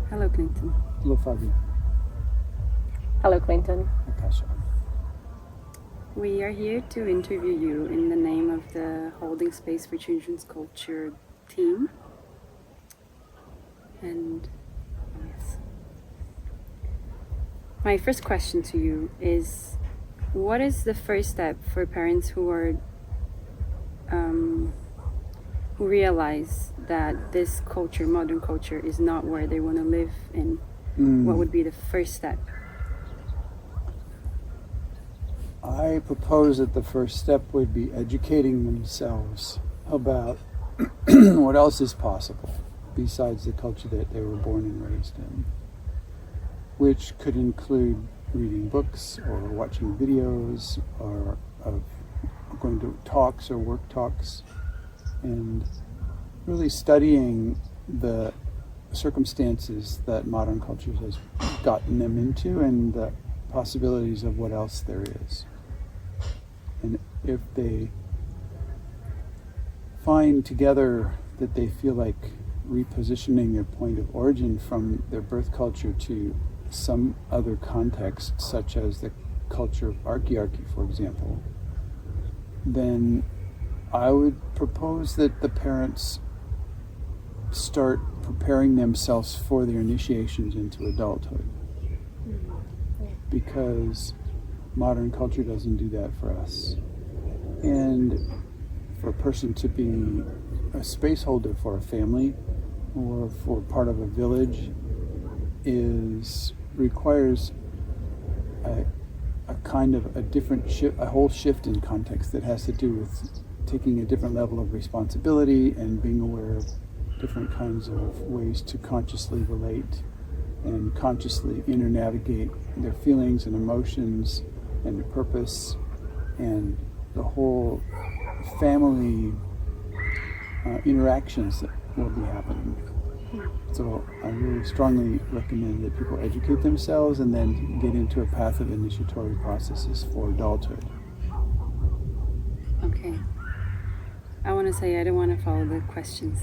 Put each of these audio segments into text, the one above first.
Hello, Clinton. Hello, Fabio. Hello, Clinton. Natasha. We are here to interview you in the name of the Holding Space for Children's Culture team. And yes. My first question to you is, what is the first step for parents who are who realize that this culture, modern culture, is not where they want to live in? What would be the first step? I propose that the first step would be educating themselves about what else is possible besides the culture that they were born and raised in, which could include reading books or watching videos or of going to talks or work talks, and really studying the circumstances that modern culture has gotten them into and the possibilities of what else there is. And if they find together that they feel like repositioning their point of origin from their birth culture to some other context, such as the culture of Archiarchy, for example, then I would propose that the parents start preparing themselves for their initiations into adulthood. Because modern culture doesn't do that for us. And for a person to be a space holder for a family or for part of a village requires a kind of a different shift, a whole shift in context that has to do with taking a different level of responsibility and being aware of different kinds of ways to consciously relate and consciously internavigate their feelings and emotions and their purpose and the whole family interactions that will be happening. So I really strongly recommend that people educate themselves and then get into a path of initiatory processes for adulthood. Okay. I want to say I don't want to follow the questions.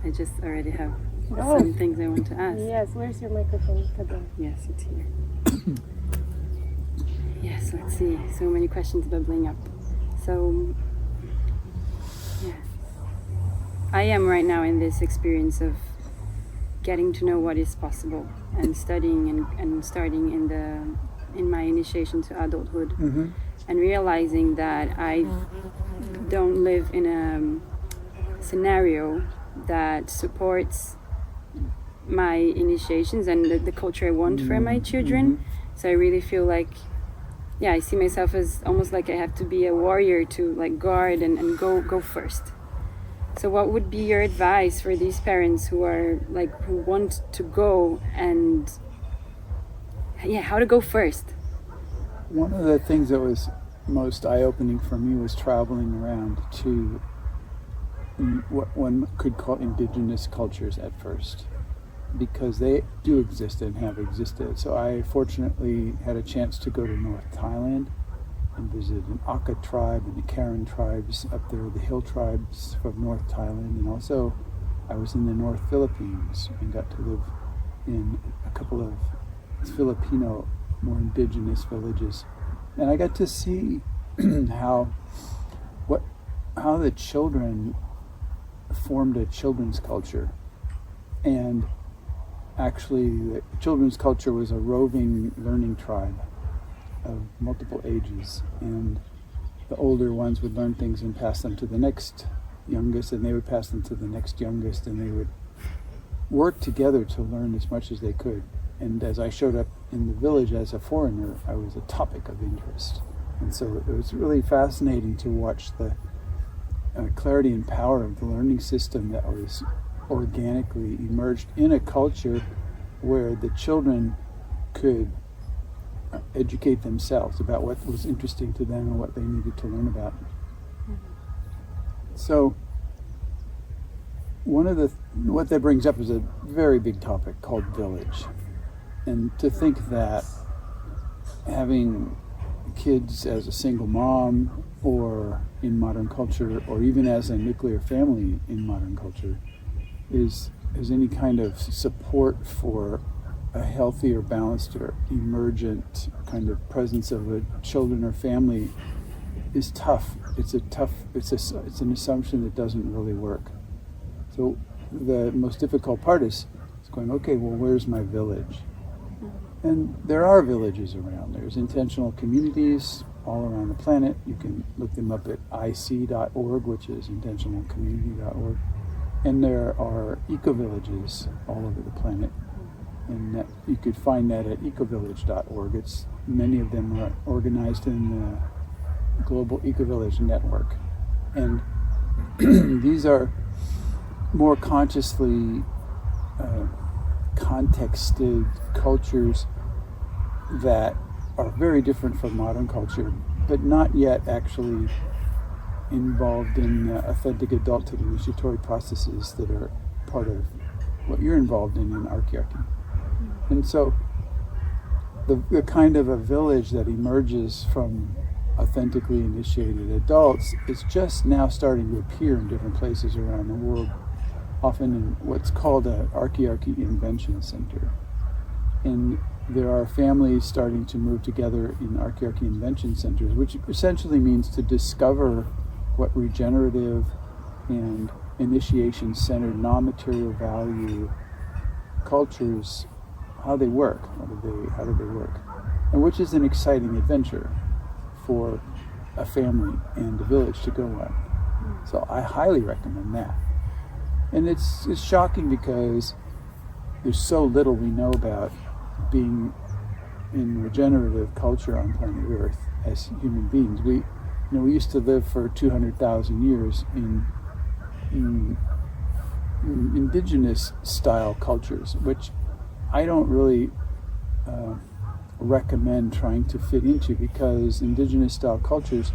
I just already have some things I want to ask. Yes, where's your microphone? Yes, it's here. Yes, let's see. So many questions bubbling up. So, yeah. I am right now in this experience of getting to know what is possible and studying and starting in my initiation to adulthood, and realizing that I don't live in a scenario that supports my initiations and the culture I want for my children. So I really feel like, I see myself as almost like I have to be a warrior to like guard and go first. So what would be your advice for these parents who are like, who want to go and how to go first? One of the things that was most eye-opening for me was traveling around to what one could call indigenous cultures at first, because they do exist and have existed. So I fortunately had a chance to go to North Thailand and visit an Aka tribe and the Karen tribes up there, the hill tribes of North Thailand, and also I was in the North Philippines and got to live in a couple of Filipino, more indigenous villages. And I got to see how the children formed a children's culture. And actually the children's culture was a roving learning tribe of multiple ages, and the older ones would learn things and pass them to the next youngest, and they would pass them to the next youngest, and they would work together to learn as much as they could. And as I showed up in the village as a foreigner, I was a topic of interest. And so it was really fascinating to watch the clarity and power of the learning system that was organically emerged in a culture where the children could educate themselves about what was interesting to them and what they needed to learn about. So what that brings up is a very big topic called village. And to think that having kids as a single mom or in modern culture, or even as a nuclear family in modern culture, is there's any kind of support for a healthy or balanced or emergent kind of presence of a children or family is tough. It's an assumption that doesn't really work. So the most difficult part is going, okay, well, where's my village? And there are villages around. There's intentional communities all around the planet. You can look them up at ic.org, which is intentionalcommunity.org. And there are eco-villages all over the planet. And that, you could find that at ecovillage.org. Many of them are organized in the Global Eco-Village Network. And these are more consciously contexted cultures that are very different from modern culture, but not yet actually involved in authentic adulthood initiatory processes that are part of what you're involved in Archiarchy. And so the kind of a village that emerges from authentically initiated adults is just now starting to appear in different places around the world, often in what's called an Archiarchy Invention Center. And there are families starting to move together in Archiarchy Invention Centers, which essentially means to discover what regenerative and initiation-centered non-material value cultures, how they work, how do they work, and which is an exciting adventure for a family and a village to go on. So I highly recommend that. And it's shocking because there's so little we know about being in regenerative culture on planet Earth as human beings. We used to live for 200,000 years in indigenous style cultures, which I don't really recommend trying to fit into, because indigenous style cultures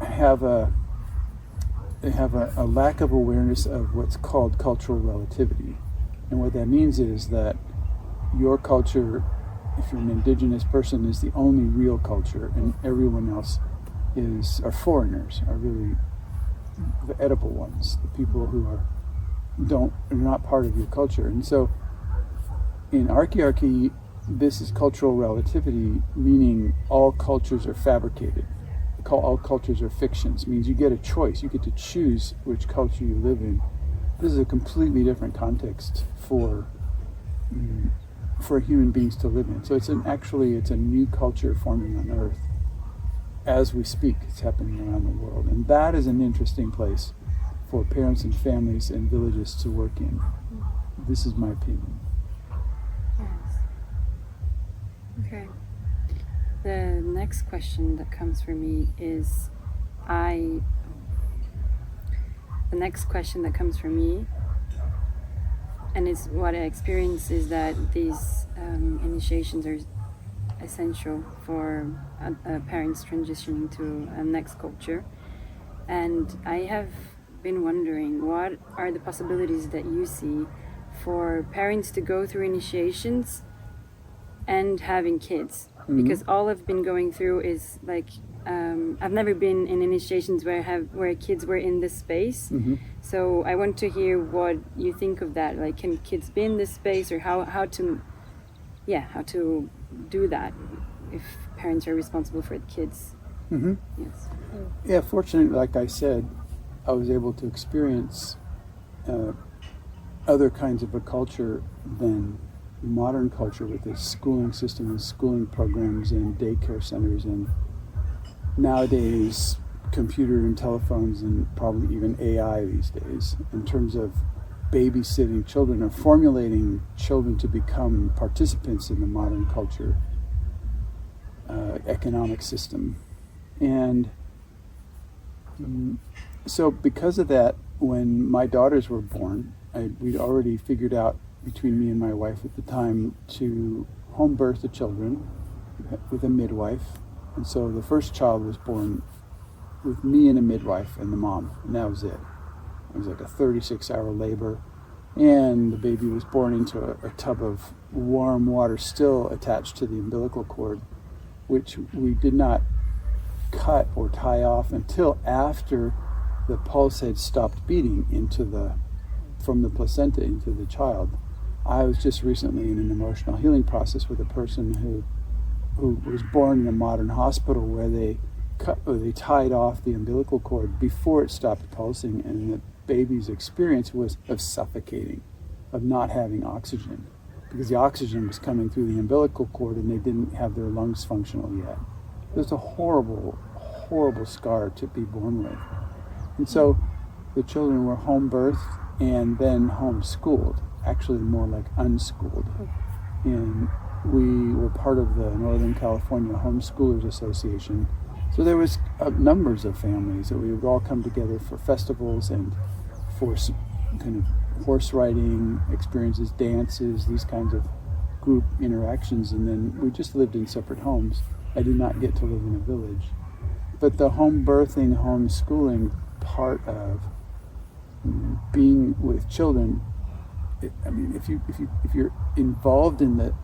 have a lack of awareness of what's called cultural relativity. And what that means is that your culture, if you're an indigenous person, is the only real culture, and everyone else are foreigners, are really the edible ones, the people who are not part of your culture. And so in Archiarchy, this is cultural relativity, meaning all cultures are fabricated. All cultures are fictions. It means you get a choice. You get to choose which culture you live in. This is a completely different context for human beings to live in. So it's a new culture forming on Earth as we speak. It's happening around the world, and that is an interesting place for parents and families and villages to work in. This is my opinion. Yes. Okay. The next question that comes for me is, and it's what I experience is that these initiations are essential for parents transitioning to a next culture. And I have been wondering, what are the possibilities that you see for parents to go through initiations and having kids? Mm-hmm. Because all I've been going through is like, I've never been in initiations where kids were in this space. Mm-hmm. So I want to hear what you think of that. Like, can kids be in this space, or how to do that if parents are responsible for the kids? Mm-hmm. Yes. Yeah, fortunately, like I said, I was able to experience other kinds of a culture than modern culture, with its schooling system and schooling programs and daycare centers, and nowadays computer and telephones, and probably even AI these days, in terms of babysitting children or formulating children to become participants in the modern culture economic system. And so because of that, when my daughters were born, we'd already figured out, between me and my wife at the time, to home birth the children with a midwife. And so the first child was born with me and a midwife and the mom, and that was it. It was like a 36-hour labor, and the baby was born into a tub of warm water still attached to the umbilical cord, which we did not cut or tie off until after the pulse had stopped beating into the from the placenta into the child. I was just recently in an emotional healing process with a person who was born in a modern hospital where they tied off the umbilical cord before it stopped pulsing, and the baby's experience was of suffocating, of not having oxygen, because the oxygen was coming through the umbilical cord and they didn't have their lungs functional yet. It was a horrible, horrible scar to be born with. And so the children were home birthed and then homeschooled, actually more like unschooled. And we were part of the Northern California Homeschoolers Association. So there was numbers of families that we would all come together for festivals and for kind of horse riding experiences, dances, these kinds of group interactions. And then we just lived in separate homes. I did not get to live in a village. But the home birthing, homeschooling part of being with children, I mean, if you're involved in the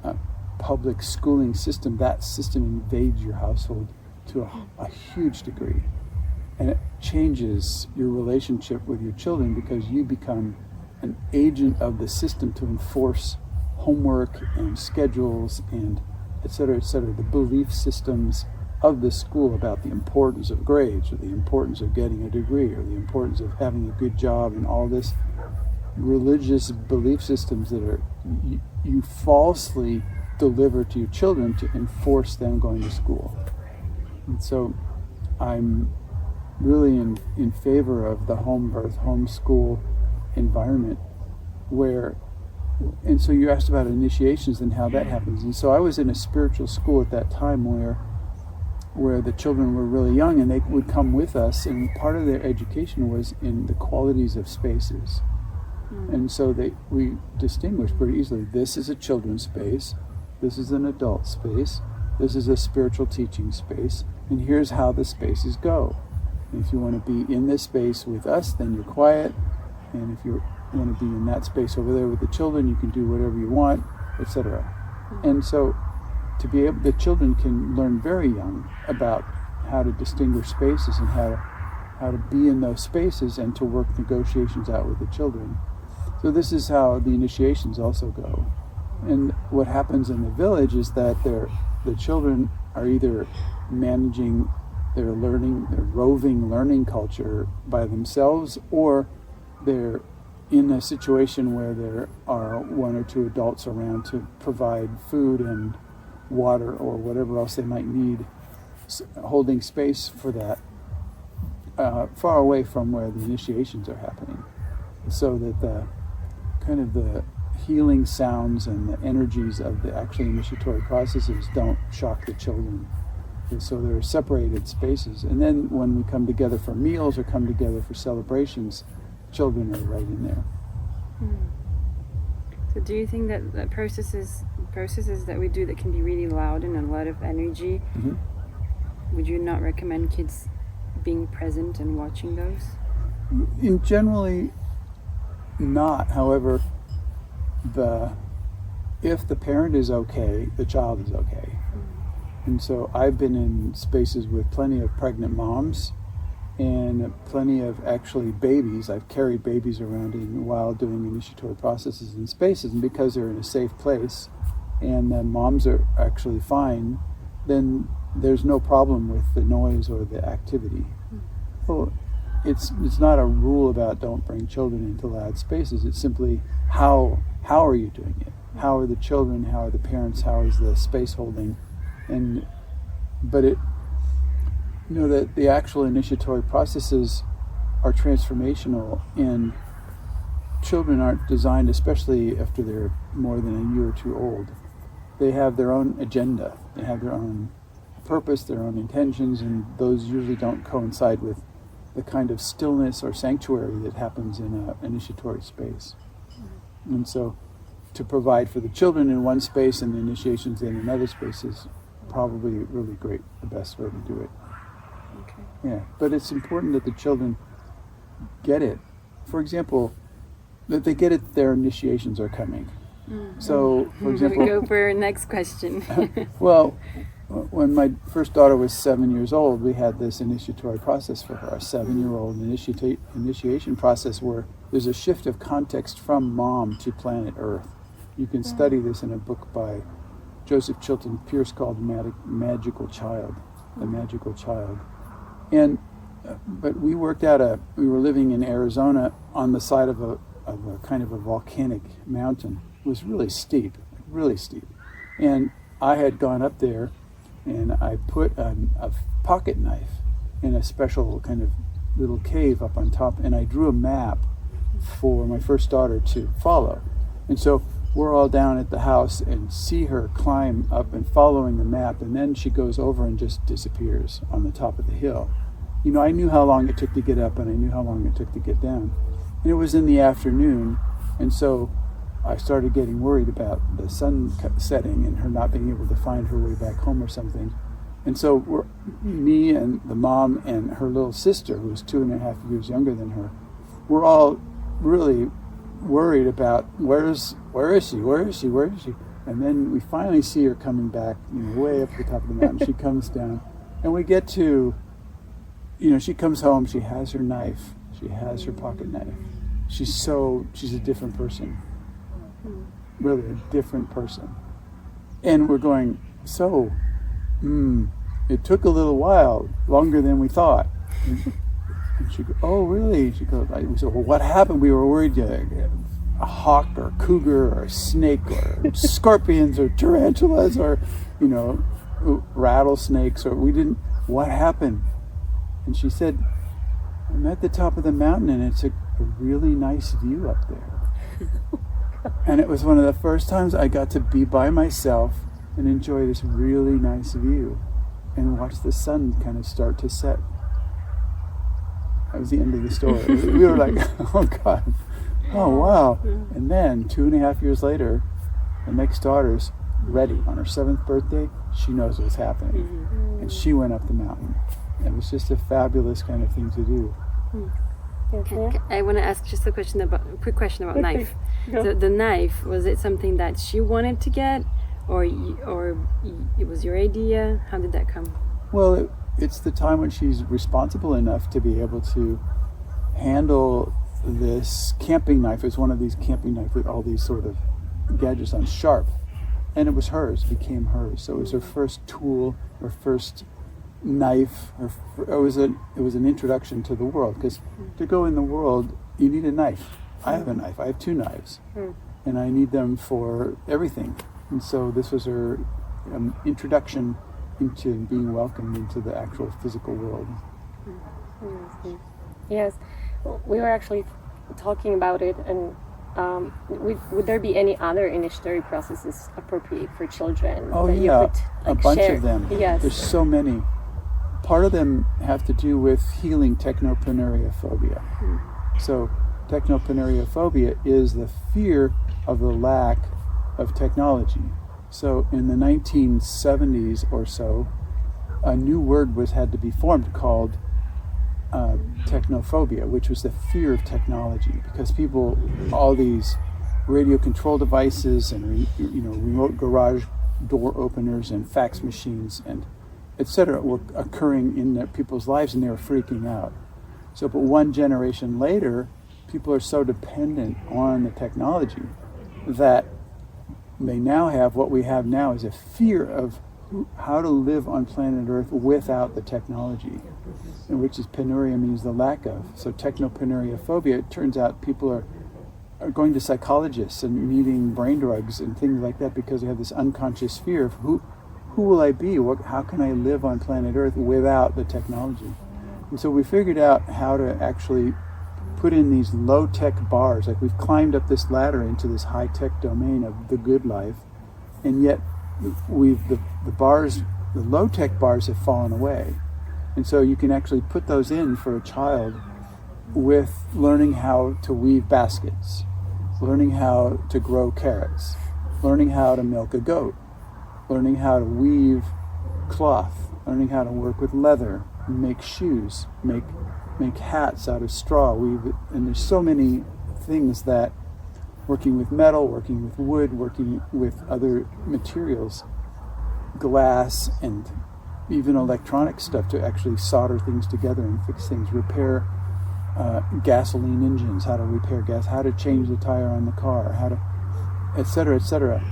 public schooling system, that system invades your household to a huge degree, and it changes your relationship with your children because you become an agent of the system to enforce homework and schedules and et cetera, the belief systems of the school about the importance of grades or the importance of getting a degree or the importance of having a good job, and all this religious belief systems that are you falsely deliver to your children to enforce them going to school. And so I'm really in favor of the home birth, homeschool environment where, and so you asked about initiations and how that happens. And so I was in a spiritual school at that time where the children were really young and they would come with us, and part of their education was in the qualities of spaces. And so we distinguished pretty easily, this is a children's space, this is an adult space, this is a spiritual teaching space, and here's how the spaces go. And if you want to be in this space with us, then you're quiet, and if you want to be in that space over there with the children, you can do whatever you want, etc. And so to be able, the children can learn very young about how to distinguish spaces and how to be in those spaces and to work negotiations out with the children. So this is how the initiations also go. And what happens in the village is that the children are either managing their roving learning culture by themselves, or they're in a situation where there are one or two adults around to provide food and water or whatever else they might need, holding space for that, far away from where the initiations are happening, so that the kind of the healing sounds and the energies of the actual initiatory processes don't shock the children. And so there are separated spaces. And then when we come together for meals or come together for celebrations, children are right in there. So do you think that processes that we do that can be really loud and a lot of energy, would you not recommend kids being present and watching those? In generally not. However, if the parent is okay, the child is okay. And so I've been in spaces with plenty of pregnant moms and plenty of actually babies. I've carried babies around while doing initiatory processes in spaces, and because they're in a safe place and the moms are actually fine, then there's no problem with the noise or the activity. Well, it's not a rule about don't bring children into loud spaces. It's simply how are you doing it? How are the children? How are the parents? How is the space holding? But that the actual initiatory processes are transformational, and children aren't designed, especially after they're more than a year or two old. They have their own agenda. They have their own purpose, their own intentions, and those usually don't coincide with the kind of stillness or sanctuary that happens in an initiatory space. And so to provide for the children in one space and the initiations in another space is probably really great, the best way to do it. Okay. Yeah, but it's important that the children get it. For example, that they get it, their initiations are coming. So, for example... We go for our next question. Well, when my first daughter was 7 years old, we had this initiatory process for her, a 7-year-old initiation process where there's a shift of context from mom to planet Earth. You can study this in a book by Joseph Chilton Pierce called Magical Child, The Magical Child. And but we worked out we were living in Arizona on the side of a kind of a volcanic mountain. It was really steep. And I had gone up there and I put a pocket knife in a special kind of little cave up on top, and I drew a map for my first daughter to follow. And so we're all down at the house and see her climb up and following the map, and then she goes over and just disappears on the top of the hill. You know, I knew how long it took to get up and I knew how long it took to get down. And it was in the afternoon, and so I started getting worried about the sun setting and her not being able to find her way back home or something. And so me and the mom and her little sister, who was 2.5 years younger than her, we're all really worried about where is she? And then we finally see her coming back, you know, way up at the top of the mountain. She comes down, and we get to, you know, she comes home, she has her knife, she has her pocket knife. She's a different person. Really a different person. And we're going, it took a little while, longer than we thought. And she goes, oh, really? She goes, we said, well, what happened? We were worried a hawk or a cougar or a snake or scorpions or tarantulas or, you know, rattlesnakes, or what happened? And she said, I'm at the top of the mountain and it's a really nice view up there. And it was one of the first times I got to be by myself and enjoy this really nice view and watch the sun kind of start to set. That was the end of the story. We were like, oh God, oh wow. And then 2.5 years later, the next daughter's ready. On her 7th birthday, she knows what's happening. And she went up the mountain. It was just a fabulous kind of thing to do. I want to ask just a quick question about knife. The knife, was it something that she wanted to get, or it was your idea? How did that come? Well, it's the time when she's responsible enough to be able to handle this camping knife. It's one of these camping knives with all these sort of gadgets on, sharp, and it was hers. It became hers. So it was her first tool, her first knife. It was an introduction to the world, because to go in the world you need a knife. I have a knife. I have 2 knives, and I need them for everything. And so this was her introduction into being welcomed into the actual physical world. Yes, we were actually talking about it, and would there be any other initiatory processes appropriate for children? Oh that yeah, you could, a bunch share? of them. Yes. There's so many. Part of them have to do with healing technopaneuriophobia. So technopaneuriophobia is the fear of the lack of technology. So in the 1970s or so, a new word had to be formed called technophobia, which was the fear of technology, because people, all these radio control devices and remote garage door openers and fax machines and etc. were occurring in people's lives, and they were freaking out. So, but one generation later, people are so dependent on the technology that they now have, what we have now is a fear of how to live on planet Earth without the technology, and which is peneuria, means the lack of. So technopaneuriophobia, it turns out people are going to psychologists and needing brain drugs and things like that because they have this unconscious fear of who will I be? How can I live on planet Earth without the technology? And so we figured out how to actually put in these low-tech bars. Like, we've climbed up this ladder into this high-tech domain of the good life, and yet the low-tech bars have fallen away. And so you can actually put those in for a child with learning how to weave baskets, learning how to grow carrots, learning how to milk a goat, learning how to weave cloth, learning how to work with leather, make shoes, make hats out of straw, weave it. And there's so many things that, working with metal, working with wood, working with other materials, glass, and even electronic stuff to actually solder things together and fix things, repair gasoline engines, how to repair gas, how to change the tire on the car, how to, et cetera, et cetera.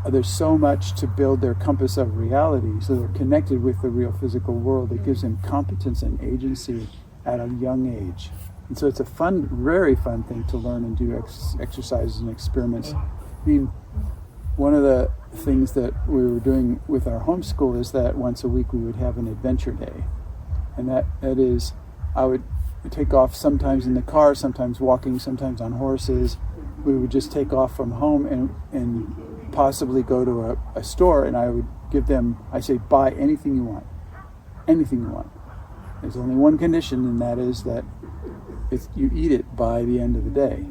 There's so much to build their compass of reality, so they're connected with the real physical world. It gives them competence and agency at a young age. And so it's a fun, very fun thing to learn and do exercises and experiments. I mean, one of the things that we were doing with our homeschool is that once a week we would have an adventure day. And that is, I would take off sometimes in the car, sometimes walking, sometimes on horses. We would just take off from home and possibly go to a store, and I would give them, I say, buy anything you want. Anything you want. There's only one condition, and that is that you eat it by the end of the day.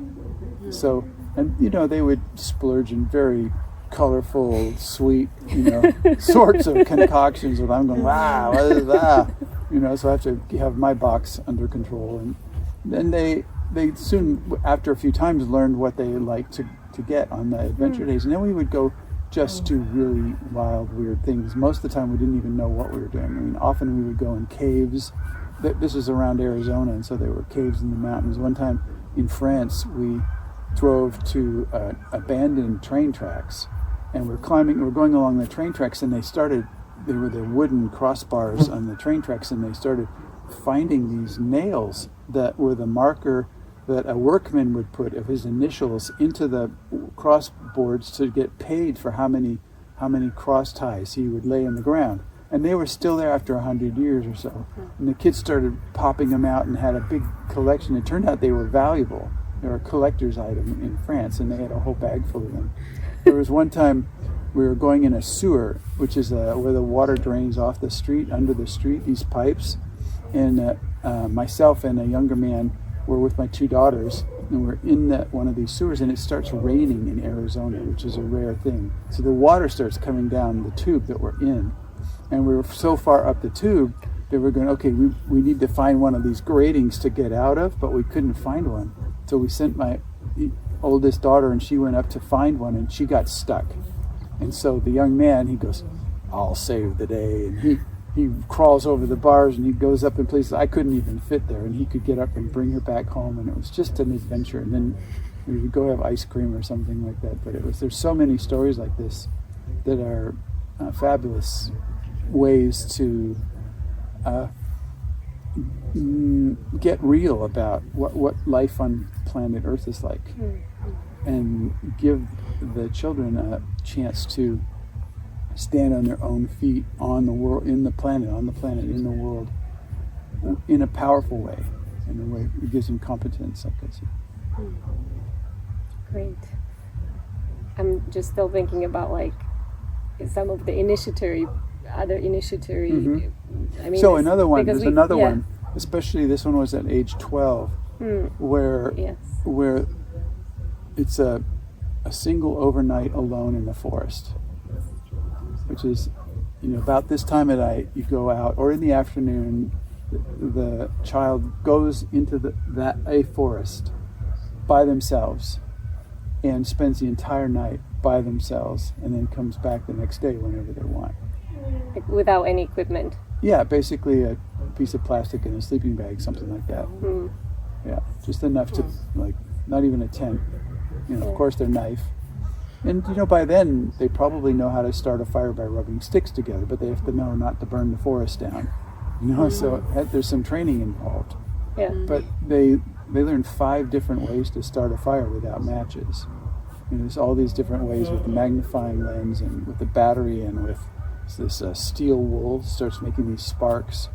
So, and they would splurge in very colorful, sweet, sorts of concoctions, and I'm going, wow, what is that? So I have to have my box under control. And then they soon, after a few times, learned what they liked to get on the adventure days. And then we would go just do really wild, weird things. Most of the time we didn't even know what we were doing. I mean, often we would go in caves. This was around Arizona, and so there were caves in the mountains. One time in France, we drove to abandoned train tracks, and we're going along the train tracks, and there were the wooden crossbars on the train tracks, and they started finding these nails that were the marker that a workman would put of his initials into the crossboards to get paid for how many cross ties he would lay in the ground. And they were still there after 100 years or so. And the kids started popping them out and had a big collection. It turned out they were valuable. They were a collector's item in France, and they had a whole bag full of them. There was one time we were going in a sewer, which is where the water drains off the street, under the street, these pipes. And myself and a younger man were with my two daughters, and we're in one of these sewers, and it starts raining in Arizona, which is a rare thing. So the water starts coming down the tube that we're in, and we were so far up the tube that we're going, okay, we need to find one of these gratings to get out of, but we couldn't find one. So we sent my oldest daughter, and she went up to find one, and she got stuck. And so the young man, he goes, I'll save the day, and he crawls over the bars, and he goes up in places I couldn't even fit there, and he could get up and bring her back home, and it was just an adventure. And then we would go have ice cream or something like that. But there's so many stories like this that are fabulous ways to get real about what life on planet Earth is like, and give the children a chance to stand on their own feet on the world, in the planet, in the world, in a powerful way, in a way that gives them competence, like I said. Great. I'm just still thinking about some of the other initiatory. I mean, so another one. There's another yeah. one. Especially this one was at age 12, where it's a single overnight alone in the forest, which is, about this time of night you go out, or in the afternoon, the child goes into a forest by themselves and spends the entire night by themselves, and then comes back the next day whenever they want. Without any equipment. Yeah, basically a piece of plastic and a sleeping bag, something like that. Yeah, just enough to, not even a tent. Of course their knife. And by then they probably know how to start a fire by rubbing sticks together, but they have to know not to burn the forest down. So there's some training involved. Yeah. But they learn 5 different ways to start a fire without matches. There's all these different ways with the magnifying lens, and with the battery, and with this steel wool starts making these sparks,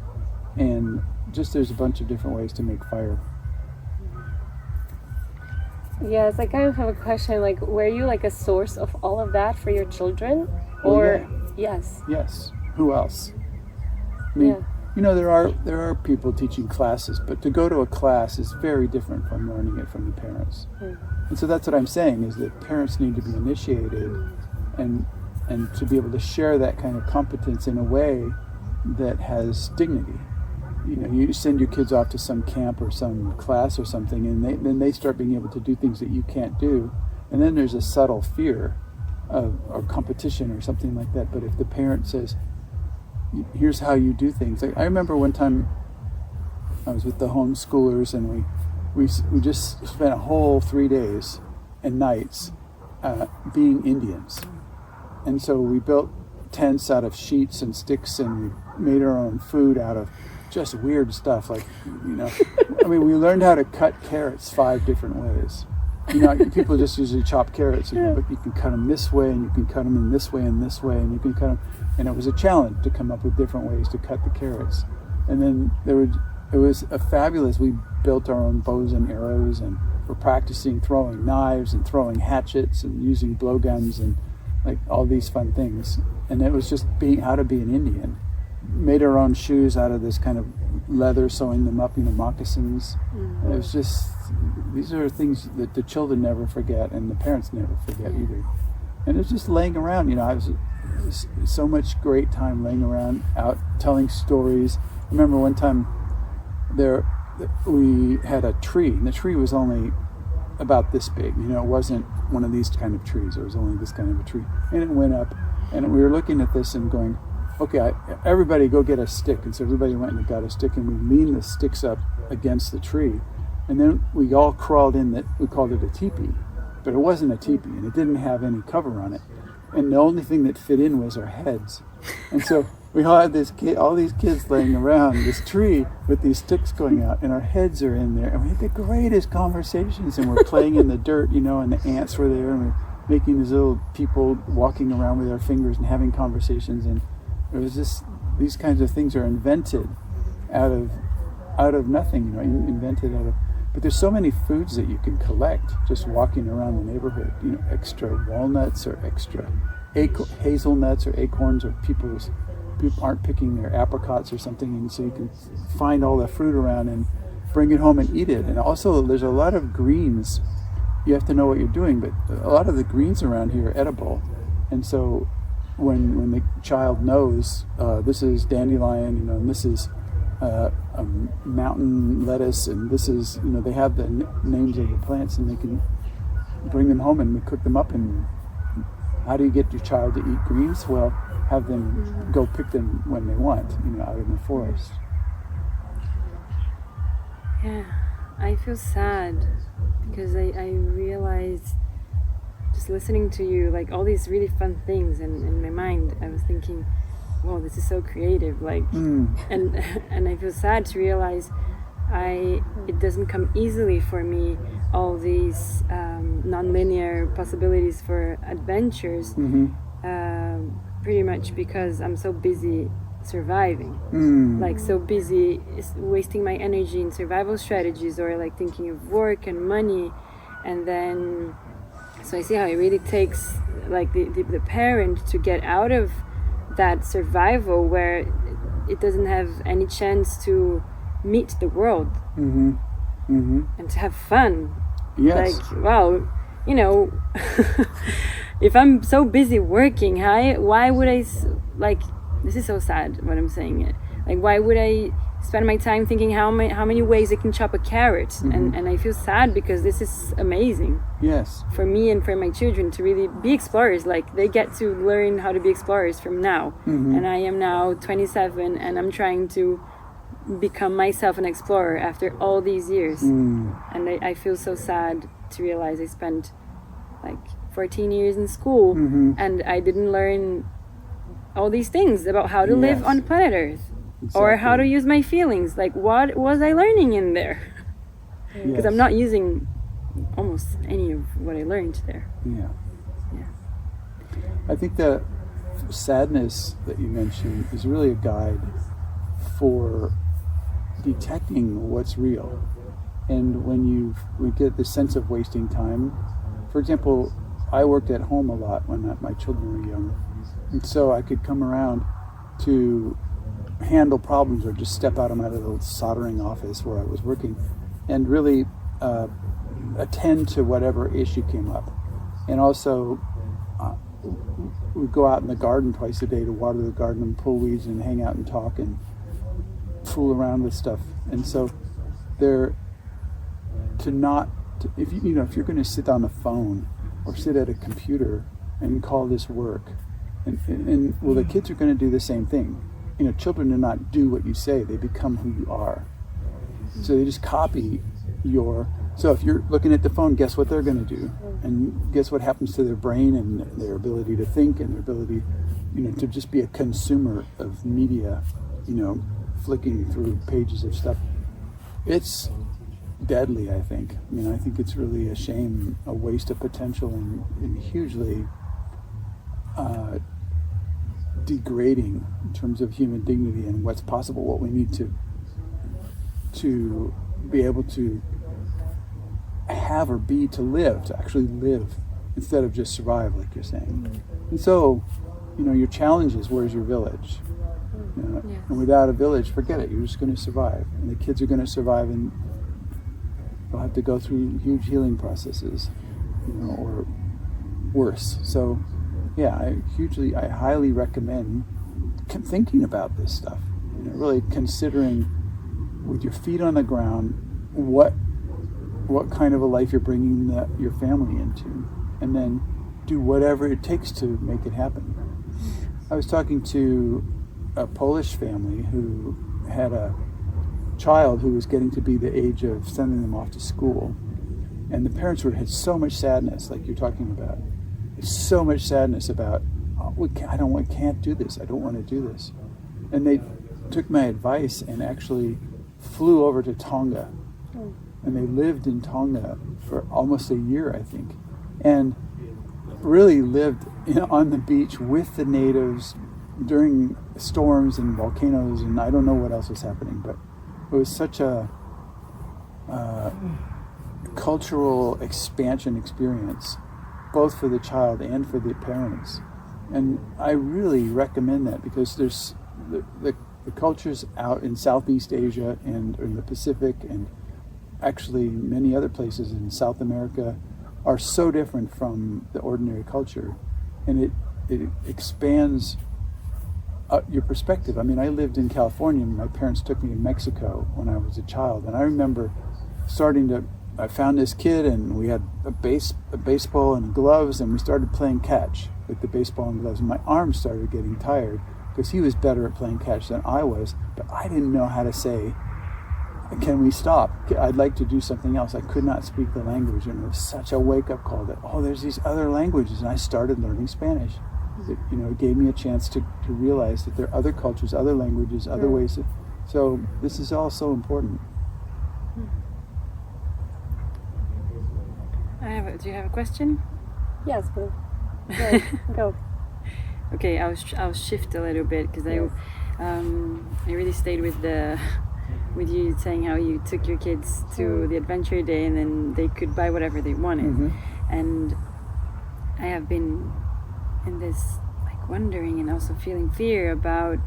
and just there's a bunch of different ways to make fire. Yes, I kind of have a question. Were you a source of all of that for your children, or yes? Yes. Who else? I mean, there are people teaching classes, but to go to a class is very different from learning it from the parents. And so that's what I'm saying, is that parents need to be initiated, and to be able to share that kind of competence in a way that has dignity. You send your kids off to some camp or some class or something, and then they start being able to do things that you can't do, and then there's a subtle fear of competition or something like that. But if the parent says, here's how you do things. I remember one time I was with the homeschoolers, and we just spent a whole 3 days and nights being Indians. And so we built tents out of sheets and sticks, and we made our own food out of just weird stuff. Like, I mean, we learned how to cut carrots 5 different ways. People just usually chop carrots, but you can cut them this way, and you can cut them in this way and this way, and you can cut them. And it was a challenge to come up with different ways to cut the carrots. And then it was a fabulous. We built our own bows and arrows, and we're practicing throwing knives and throwing hatchets and using blowguns and like all these fun things. And it was just being how to be an Indian. Made our own shoes out of this kind of leather, sewing them up, moccasins. Mm-hmm. It was just, these are things that the children never forget, and the parents never forget either. And it was just laying around, I was so much great time laying around out telling stories. I remember one time we had a tree, and the tree was only about this big. It wasn't one of these kind of trees. It was only this kind of a tree. And it went up, and we were looking at this and going, okay, everybody go get a stick. And so everybody went and got a stick, and we leaned the sticks up against the tree. And then we all crawled in we called it a teepee. But it wasn't a teepee, and it didn't have any cover on it. And the only thing that fit in was our heads. And so we all had all these kids laying around this tree with these sticks going out, and our heads are in there. And we had the greatest conversations, and we're playing in the dirt, and the ants were there, and we're making these little people walking around with our fingers and having conversations. And it was just, these kinds of things are invented out of nothing, invented out of, but there's so many foods that you can collect just walking around the neighborhood, extra walnuts or extra hazelnuts or acorns, or people aren't picking their apricots or something, and so you can find all the fruit around and bring it home and eat it. And also there's a lot of greens. You have to know what you're doing, but a lot of the greens around here are edible. And so when the child knows this is dandelion, and this is a mountain lettuce, and this is, they have the names of the plants, and they can bring them home and we cook them up. And how do you get your child to eat greens? Well, have them go pick them when they want, out in the forest. Yeah, I feel sad because I realized, just listening to you, like all these really fun things, and in my mind I was thinking, wow, this is so creative, and I feel sad to realize it doesn't come easily for me, all these non-linear possibilities for adventures, pretty much because I'm so busy surviving, like so busy wasting my energy in survival strategies, or like thinking of work and money. And then so I see how it really takes like the parent to get out of that survival where it doesn't have any chance to meet the world and to have fun. Yes. Like, wow, if I'm so busy working, why would I, like, this is so sad what I'm saying. Like, why would I spend my time thinking how many ways I can chop a carrot? And I feel sad because this is amazing. Yes. For me and for my children to really be explorers. Like, they get to learn how to be explorers from now. And I am now 27, and I'm trying to become myself an explorer after all these years. And I feel so sad to realize I spent like 14 years in school and I didn't learn all these things about how to live on planet Earth. Exactly. Or how to use my feelings. Like, what was I learning in there? Because I'm not using almost any of what I learned there. Yeah. I think the sadness that you mentioned is really a guide for detecting what's real. And when we get the sense of wasting time. For example, I worked at home a lot when my children were young. And so I could come around to handle problems, or just step out of my little soldering office where I was working and really attend to whatever issue came up. And also we'd go out in the garden twice a day to water the garden and pull weeds and hang out and talk and fool around with stuff. And so if you're going to sit on the phone or sit at a computer and call this work, and well, the kids are going to do the same thing. Children do not do what you say, they become who you are. So they just copy your. So if you're looking at the phone, guess what they're going to do, and guess what happens to their brain and their ability to think and their ability, to just be a consumer of media, flicking through pages of stuff. It's deadly, I think. I think it's really a shame, a waste of potential, and hugely degrading in terms of human dignity and what's possible, what we need to be able to have or be, to live, to actually live instead of just survive, like you're saying. And so, your challenge is, where's your village? Yes. And without a village, forget it. You're just going to survive, and the kids are going to survive, and they'll have to go through huge healing processes, or worse. So, yeah, I highly recommend thinking about this stuff. Really considering, with your feet on the ground, what kind of a life you're bringing your family into, and then do whatever it takes to make it happen. I was talking to a Polish family who had a child who was getting to be the age of sending them off to school, and the parents had so much sadness, like you're talking about. So much sadness about, I can't do this. I don't want to do this. And they took my advice and actually flew over to Tonga. And they lived in Tonga for almost a year, I think. And really lived on the beach with the natives during storms and volcanoes, and I don't know what else was happening, but it was such a cultural expansion experience, both for the child and for the parents. And I really recommend that, because there's the cultures out in Southeast Asia and in the Pacific, and actually many other places in South America, are so different from the ordinary culture, and it expands your perspective. I lived in California, and my parents took me to Mexico when I was a child, and I remember I found this kid, and we had a baseball and gloves, and we started playing catch with the baseball and gloves, and my arms started getting tired because he was better at playing catch than I was, but I didn't know how to say, can we stop? I'd like to do something else. I could not speak the language, and it was such a wake-up call that, there's these other languages, and I started learning Spanish. It gave me a chance to realize that there are other cultures, other languages, other ways. So this is all so important. Do you have a question? Yes, go. Go. Okay, I'll shift a little bit, because I really stayed with you saying how you took your kids to the adventure day, and then they could buy whatever they wanted. And I have been in this wondering and also feeling fear about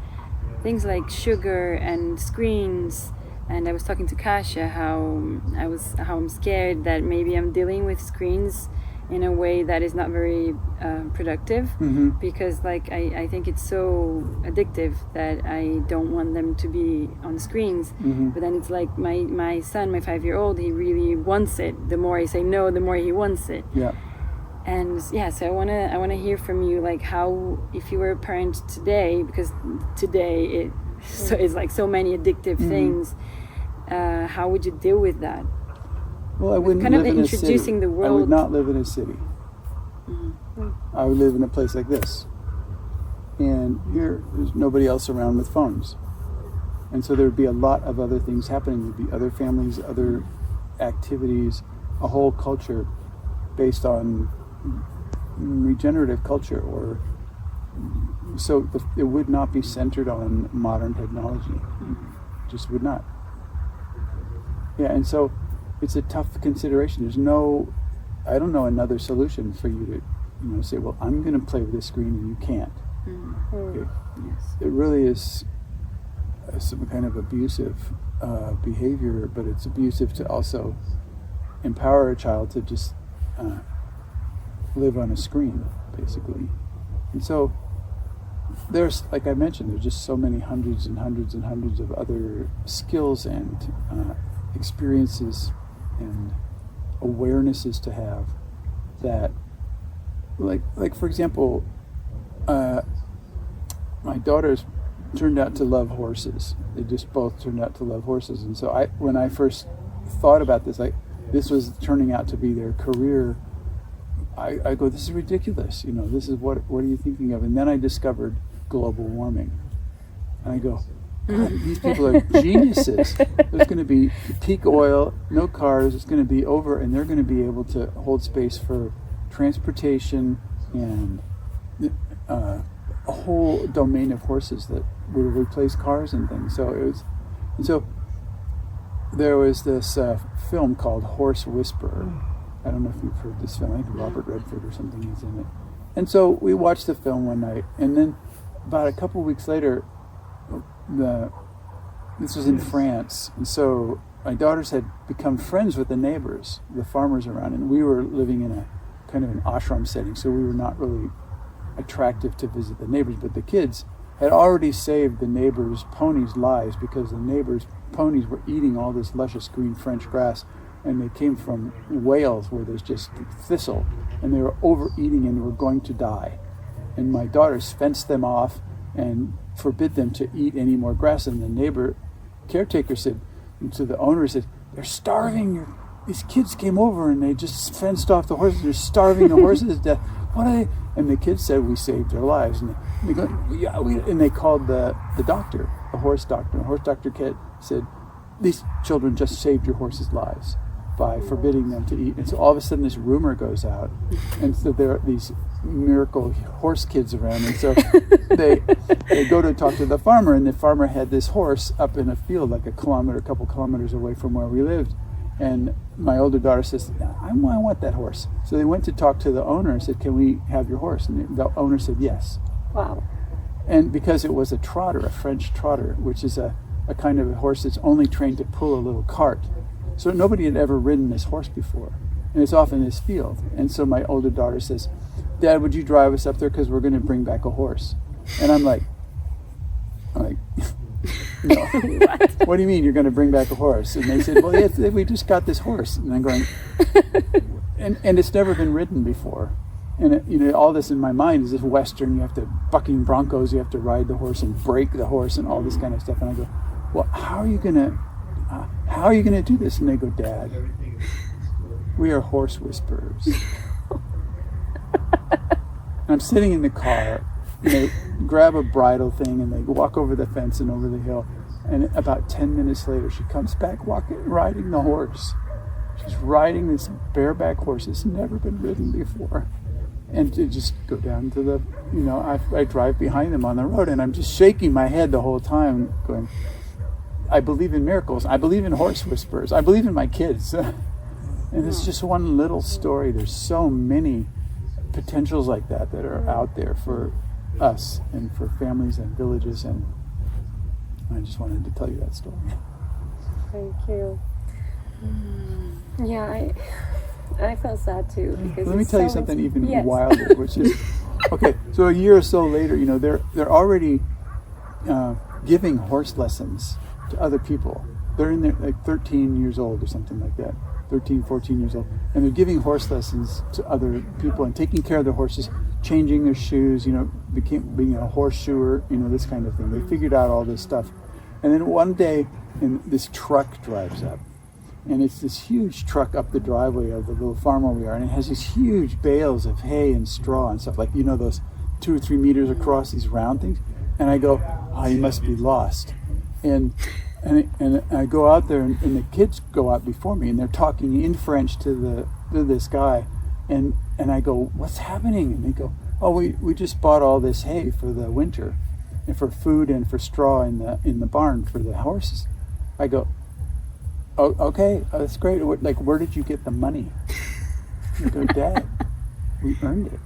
things like sugar and screens. And I was talking to Kasia how I'm scared that maybe I'm dealing with screens in a way that is not very productive, because I think it's so addictive that I don't want them to be on screens. But then it's like my son, my 5-year-old, he really wants it. The more I say no, the more he wants it. Yeah. And so I wanna hear from you, how, if you were a parent today, because today it's like so many addictive things, how would you deal with that? Well, I wouldn't kind live of in introducing a city. the world. I would not live in a city. I would live in a place like this. And here, there's nobody else around with phones. And so there would be a lot of other things happening. There'd be other families, other activities, a whole culture based on regenerative culture, so it would not be centered on modern technology. It just would not. Yeah, and so it's a tough consideration. I don't know another solution for you to, say, well, I'm going to play with this screen and you can't. It really is some kind of abusive behavior, but it's abusive to also empower a child to just live on a screen, basically. And so there's, like I mentioned, there's just so many hundreds and hundreds and hundreds of other skills and experiences and awarenesses to have that, like for example, my daughter's turned out to love horses. They just both turned out to love horses. And so when I first thought about this, this was turning out to be their career. I go, this is ridiculous. This is what are you thinking of? And then I discovered global warming. And I go, God, these people are geniuses. There's going to be peak oil, no cars. It's going to be over, and they're going to be able to hold space for transportation and a whole domain of horses that would replace cars and things. So there was this film called Horse Whisperer. I don't know if you've heard this film. I think Robert Redford or something is in it. And so we watched the film one night, and then about a couple of weeks later, this was in France, and so my daughters had become friends with the neighbors, the farmers around, and we were living in a kind of an ashram setting, so we were not really attractive to visit the neighbors, but the kids had already saved the neighbors' ponies' lives because the neighbors' ponies were eating all this luscious green French grass, and they came from Wales where there's just thistle, and they were overeating and were going to die. And my daughters fenced them off and forbid them to eat any more grass. And the neighbor caretaker said to the owner, said, they're starving. These kids came over and they just fenced off the horses. They're starving the horses to death. What are they? And the kids said, we saved their lives. And they go, yeah, and they called the doctor, the horse doctor. The horse doctor said, these children just saved your horses' lives by forbidding them to eat. And so all of a sudden this rumor goes out, and so there are these miracle horse kids around, and so they go to talk to the farmer, and the farmer had this horse up in a field like a couple kilometers away from where we lived. And my older daughter says, I want that horse. So they went to talk to the owner and said, can we have your horse? And the owner said yes. Wow. And because it was a trotter, a French trotter, which is a kind of a horse that's only trained to pull a little cart. So nobody had ever ridden this horse before, and it's off in this field. And so my older daughter says, Dad, would you drive us up there because we're going to bring back a horse? And I'm like, no. What do you mean you're going to bring back a horse? And they said, well, yes, we just got this horse. And I'm going, and it's never been ridden before. And all this in my mind is this Western, you have to, bucking bronchos, you have to ride the horse and break the horse and all this kind of stuff. And I go, well, how are you going to do this? And they go, Dad, we are horse whisperers. And I'm sitting in the car, and they grab a bridle thing and they walk over the fence and over the hill. And about 10 minutes later, she comes back riding the horse. She's riding this bareback horse that's never been ridden before. And to just go down to the, I drive behind them on the road, and I'm just shaking my head the whole time going, I believe in miracles. I believe in horse whisperers. I believe in my kids. And it's just one little story. There's so many potentials like that are out there for us and for families and villages. And I just wanted to tell you that story. Thank you. Yeah, I felt sad too. Because let me tell you something even yes. wilder, which is, okay, so a year or so later, they're already giving horse lessons to other people. They're in there like 13 years old or something like that, 13, 14 years old, and they're giving horse lessons to other people and taking care of their horses, changing their shoes, being a horseshoer, this kind of thing. They figured out all this stuff. And then one day, this truck drives up, and it's this huge truck up the driveway of the little farm where we are, and it has these huge bales of hay and straw and stuff, like, those 2 or 3 meters across, these round things. And I go, oh, you must be lost. And I go out there, and the kids go out before me, and they're talking in French to this guy, and I go, what's happening? And they go, oh, we just bought all this hay for the winter, and for food and for straw in the barn for the horses. I go, oh, okay, that's great. Like, where did you get the money? I go, Dad, we earned it.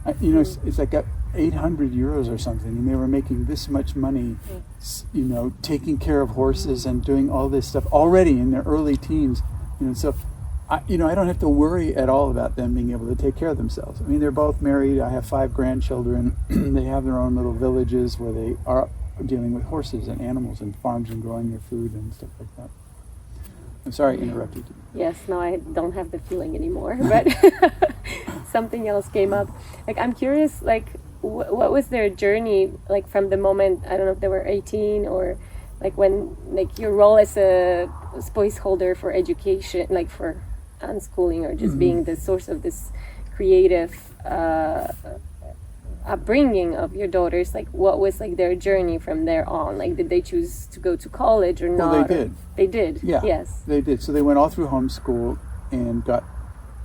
It's like 800 euros or something, and they were making this much money, taking care of horses and doing all this stuff already in their early teens. So I don't have to worry at all about them being able to take care of themselves. I mean, they're both married. I have 5 grandchildren. They have their own little villages where they are dealing with horses and animals and farms and growing their food and stuff like that. I'm sorry I interrupted you. Yes, no, I don't have the feeling anymore, but something else came up. Like, I'm curious, like, what was their journey like from the moment, I don't know if they were 18, or like when, like your role as a space holder for education, like for unschooling, or just being the source of this creative upbringing of your daughters, like what was like their journey from there on? Like did they choose to go to college or not? Well, they did. They did? Yeah. Yes. They did. So they went all through homeschool and got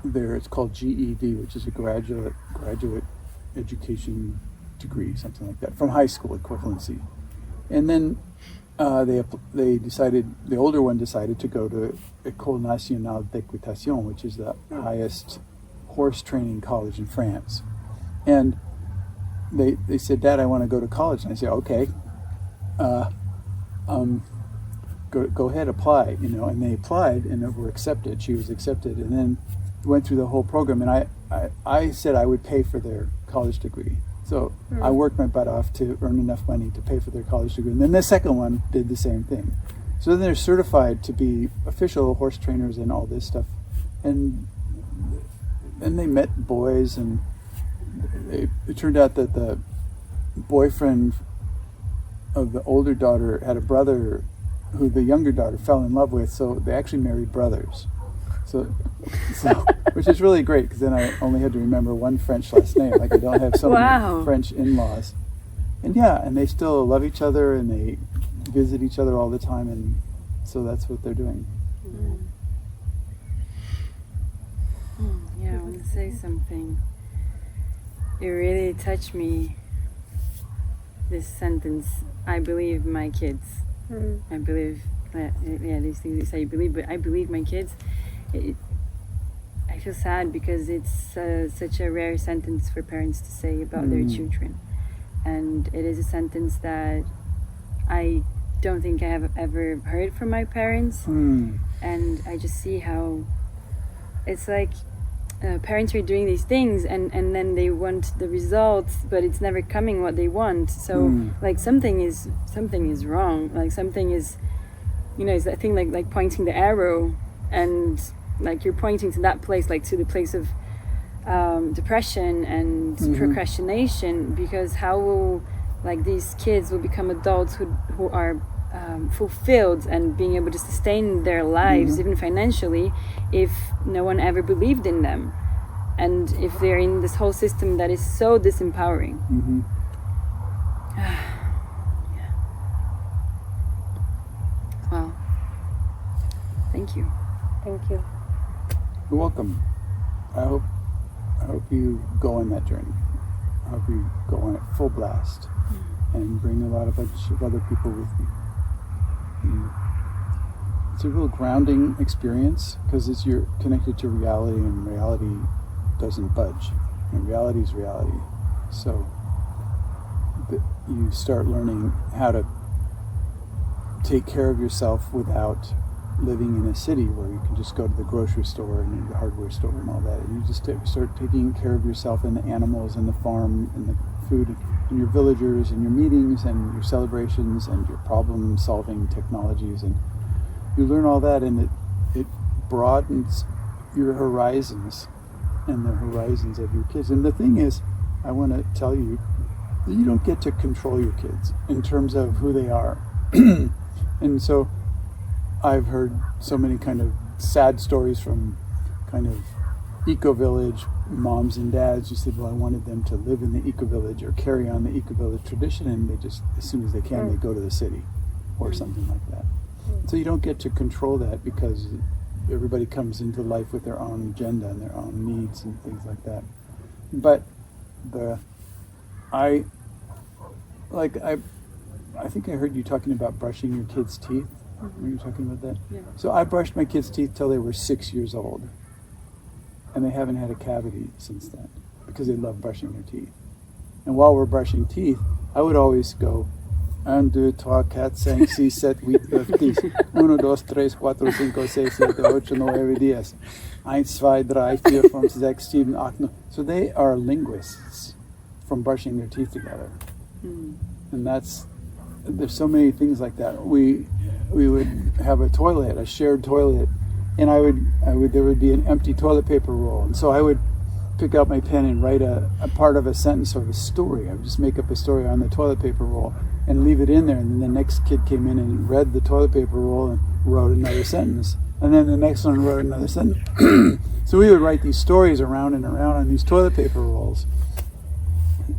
their, it's called GED, which is a graduate education degree, something like that, from high school equivalency. And then they decided, the older one decided to go to École Nationale d'Équitation, which is the highest horse training college in France. And they said, Dad, I want to go to college. And I said, okay, go ahead, apply, and they applied and were accepted. She was accepted, and then went through the whole program. And I said I would pay for their college degree. So I worked my butt off to earn enough money to pay for their college degree. And then the second one did the same thing. So then they're certified to be official horse trainers and all this stuff. And then they met boys, and it turned out that the boyfriend of the older daughter had a brother who the younger daughter fell in love with, so they actually married brothers. So which is really great, because then I only had to remember one French last name. Like I don't have so many French in-laws. And and they still love each other, and they visit each other all the time, and so that's what they're doing. Yeah, I want to say something. It really touched me, this sentence, I believe my kids. I believe, these things you say you believe, but I believe my kids. I feel sad because it's such a rare sentence for parents to say about their children. And it is a sentence that I don't think I have ever heard from my parents. And I just see how it's like parents are doing these things, and then they want the results, but it's never coming what they want. So like something is wrong. Like something is, it's that thing like pointing the arrow, and like you're pointing to that place, like to the place of depression and procrastination, because how will like these kids will become adults who are fulfilled and being able to sustain their lives even financially if no one ever believed in them, and if they're in this whole system that is so disempowering. Well, thank you. You're welcome. I hope you go on that journey. I hope you go on it full blast and bring a bunch of other people with you. It's a real grounding experience, because you're connected to reality, and reality doesn't budge, and reality is reality. So you start learning how to take care of yourself without living in a city where you can just go to the grocery store and the hardware store and all that. And you just start taking care of yourself and the animals and the farm and the food and your villagers and your meetings and your celebrations and your problem solving technologies, and you learn all that, and it broadens your horizons and the horizons of your kids. And the thing is, I want to tell you, you don't get to control your kids in terms of who they are. And so I've heard so many kind of sad stories from kind of eco-village moms and dads who said, well, I wanted them to live in the eco-village or carry on the eco-village tradition, and they just, as soon as they can, they go to the city or something like that. So you don't get to control that, because everybody comes into life with their own agenda and their own needs and things like that. But I think I heard you talking about brushing your kids' teeth. Were you talking about that? Yeah. So I brushed my kids' teeth till they were 6 years old, and they haven't had a cavity since then, because they love brushing their teeth. And while we're brushing teeth, I would always go 1, 2, 3, 4, 5, 6, 7, 8, 9, 10. 1, 2, 3, 4, 5, 6, 7, 8, 9, 10. 1, 2, 3, 4, 5, 6, 7, 8, 9. So they are linguists from brushing their teeth together. And there's so many things like that. We would have a toilet, a shared toilet, and there would be an empty toilet paper roll, and so I would pick out my pen and write a part of a sentence or a story. I would just make up a story on the toilet paper roll and leave it in there. And then the next kid came in and read the toilet paper roll and wrote another sentence. And then the next one wrote another sentence. So we would write these stories around and around on these toilet paper rolls,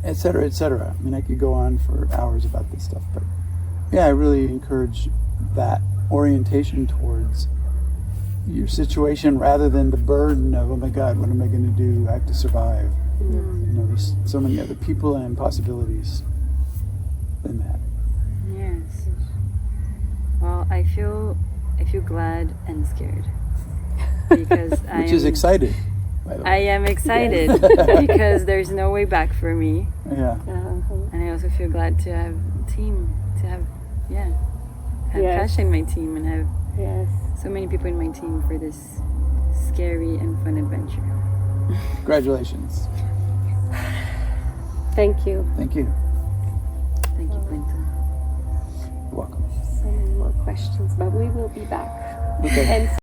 et cetera, et cetera. I mean, I could go on for hours about this stuff, but yeah, I really encourage that orientation towards your situation rather than the burden of, oh my God, what am I going to do? I have to survive. You know, there's so many other people and possibilities than that. Yes. Well, I feel glad and scared because Which is excited, by the way. I am excited because there's no way back for me, Yeah. and I also feel glad to have a team, to have Yes. Kasia in my team, and have Yes. so many people in my team for this scary and fun adventure. Congratulations. Thank you. Thank you. Thank you, Clinton. You're welcome. So many more questions, but we will be back. Okay. And